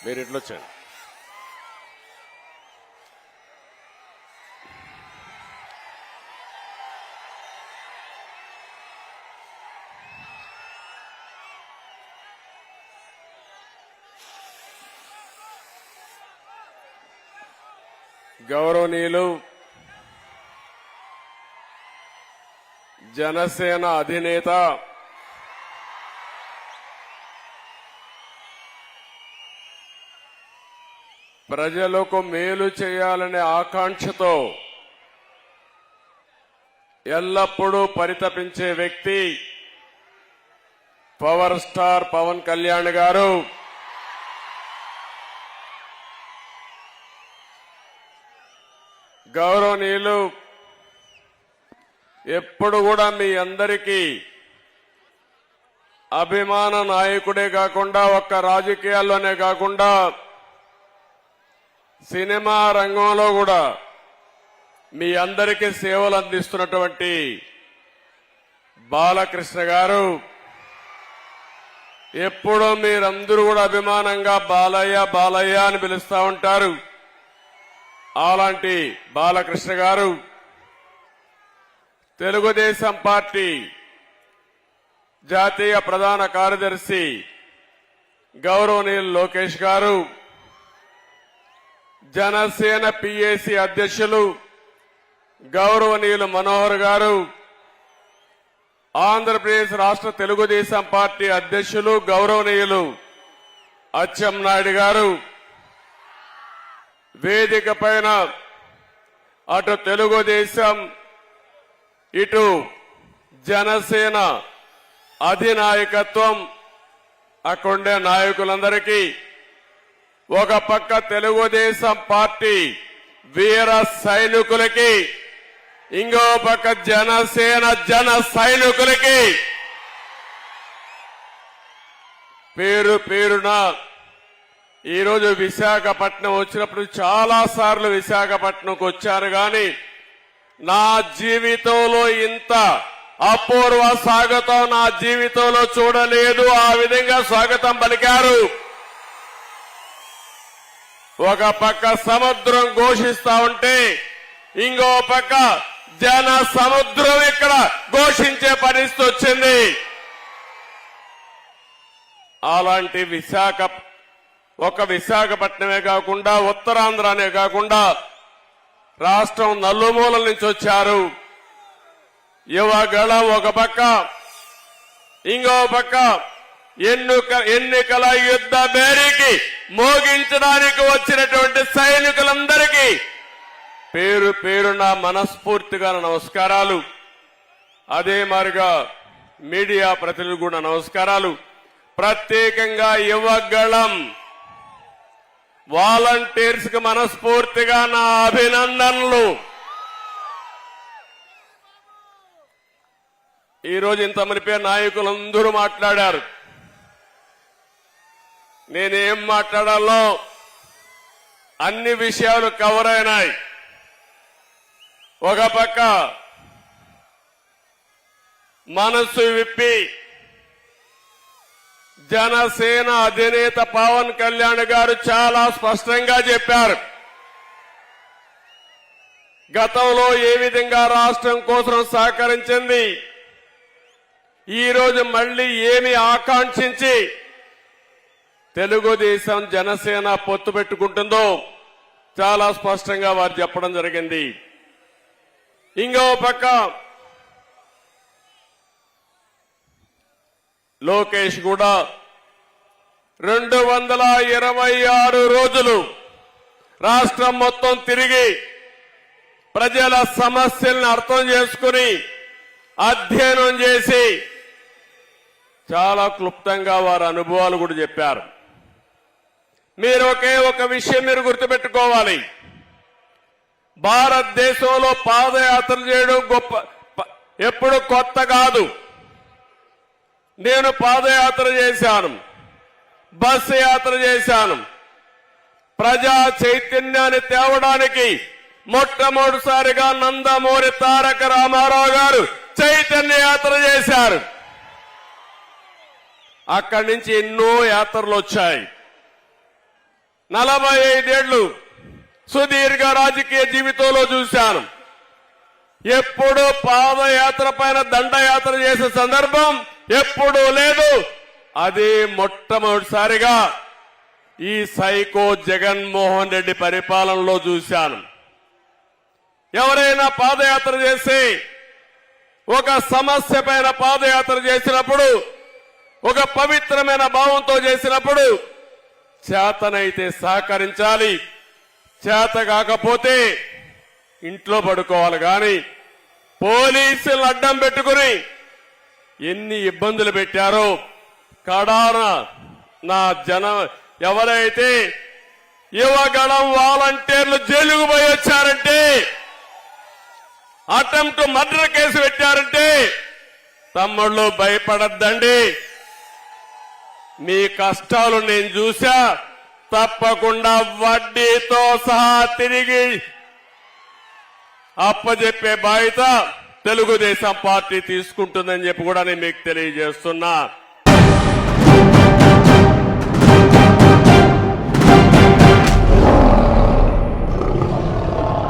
మీరు ఎట్లా వచ్చారు? గౌరవనీయులు జనసేన అధినేత ప్రజలకు మేలు చేయాలనే ఆకాంక్షతో ఎల్లప్పుడూ పరితపించే వ్యక్తి పవర్ స్టార్ పవన్ కళ్యాణ్ గారు. గౌరవనీయులు ఎప్పుడు కూడా మీ అందరికీ అభిమాన నాయకుడే కాకుండా ఒక్క రాజకీయాల్లోనే కాకుండా సినిమా రంగంలో కూడా మీ అందరికీ సేవలు అందిస్తున్నటువంటి బాలకృష్ణ గారు. ఎప్పుడూ మీరందరూ కూడా అభిమానంగా బాలయ్య బాలయ్య అని పిలుస్తా ఉంటారు. అలాంటి బాలకృష్ణ గారు తెలుగుదేశం పార్టీ జాతీయ ప్రధాన కార్యదర్శి గౌరవనీయులు లోకేష్ గారు, జనసేన పిఏసి అధ్యక్షులు గౌరవనీయులు మనోహర్ గారు, ఆంధ్రప్రదేశ్ రాష్ట్ర తెలుగుదేశం పార్టీ అధ్యక్షులు గౌరవనీయులు అచ్చెన్నాయుడు గారు, వేదిక పైన అటు తెలుగుదేశం ఇటు జనసేన అధినాయకత్వం అక్కడుండే నాయకులందరికీ, ఒక పక్క తెలుగుదేశం పార్టీ వీర సైనికులకి, ఇంకో పక్క జనసేన జన సైనికులకి పేరు పేరున ఈరోజు విశాఖపట్నం వచ్చినప్పుడు చాలా సార్లు విశాఖపట్నంకు వచ్చారు. గాని నా జీవితంలో ఇంత అపూర్వ స్వాగతం నా జీవితంలో చూడలేదు. ఆ విధంగా స్వాగతం పలికారు. ఒక పక్క సముద్రం ఘోషిస్తా ఉంటే ఇంకో పక్క జన సముద్రం ఇక్కడ ఘోషించే పరిస్థితి వచ్చింది. అలాంటి విశాఖపట్నమే కాకుండా ఉత్తరాంధ్రనే కాకుండా రాష్ట్రం నలుమూలల నుంచి వచ్చారు. యువగళం ఒక పక్క, ఇంకో పక్క ఎన్నికల యుద్ధ బేరీకి మోగించడానికి వచ్చినటువంటి సైనికులందరికీ పేరు పేరున మనస్ఫూర్తిగా నమస్కారాలు. అదే మాదిరిగా మీడియా ప్రతినిధులు కూడా నమస్కారాలు. ప్రత్యేకంగా యువగళం వాలంటీర్స్ కి మనస్ఫూర్తిగా నా అభినందనలు. ఈరోజు ఇంతమంది పేరు నాయకులందరూ మాట్లాడారు. నేనేం మాట్లాడాలో అన్ని విషయాలు కవర్ అయినాయి. ఒక పక్క మనసు విప్పి జనసేన అధినేత పవన్ కళ్యాణ్ గారు చాలా స్పష్టంగా చెప్పారు. గతంలో ఏ విధంగా రాష్ట్రం కోసం సహకరించింది, ఈరోజు మళ్లీ ఏమి ఆకాంక్షించి తెలుగుదేశం జనసేన పొత్తు పెట్టుకుంటుందో చాలా స్పష్టంగా వారు చెప్పడం జరిగింది. ఇంకో పక్క లోకేష్ కూడా 226 రోజులు రాష్ట్రం మొత్తం తిరిగి ప్రజల సమస్యలను అర్థం చేసుకుని అధ్యయనం చేసి చాలా క్లుప్తంగా వారి అనుభవాలు కూడా చెప్పారు. మీరు ఒక విషయం మీరు గుర్తుపెట్టుకోవాలి. భారతదేశంలో పాదయాత్ర చేయడం ఎప్పుడు కొత్త కాదు. నేను పాదయాత్ర చేశాను, బస్సు యాత్ర చేశాను. ప్రజా చైతన్యాన్ని తేవడానికి మొట్టమొదటిసారిగా నందమూరి తారక రామారావు గారు చైతన్య యాత్ర చేశారు. అక్కడి నుంచి ఎన్నో యాత్రలు వచ్చాయి. 45 ఏళ్లు సుదీర్ఘ రాజకీయ జీవితంలో చూశాను. ఎప్పుడు పాదయాత్ర పైన దండయాత్ర చేసే సందర్భం ఎప్పుడూ లేదు. అది మొట్టమొదటిసారిగా ఈ సైకో జగన్మోహన్ రెడ్డి పరిపాలనలో చూశాను. ఎవరైనా పాదయాత్ర చేసి ఒక సమస్య పైన పాదయాత్ర చేసినప్పుడు, ఒక పవిత్రమైన భావంతో చేసినప్పుడు చేతనైతే సహకరించాలి, చేత కాకపోతే ఇంట్లో పడుకోవాలి. కానీ పోలీసులు అడ్డం పెట్టుకుని ఎన్ని ఇబ్బందులు పెట్టారో, కడాన నా ఎవరైతే యువగళం వాలంటీర్లు జైలుకు పోయి వచ్చారంటే, అటెంప్ట్ మర్డర్ కేసు పెట్టారంటే తమ్ముళ్ళు భయపడద్దండి. మీ కష్టాలు నేను చూసా. తప్పకుండా వడ్డీతో సహా తిరిగి అప్పజెప్పే బాధ్యత తెలుగుదేశం పార్టీ తీసుకుంటుందని చెప్పి కూడా నేను మీకు తెలియజేస్తున్నా.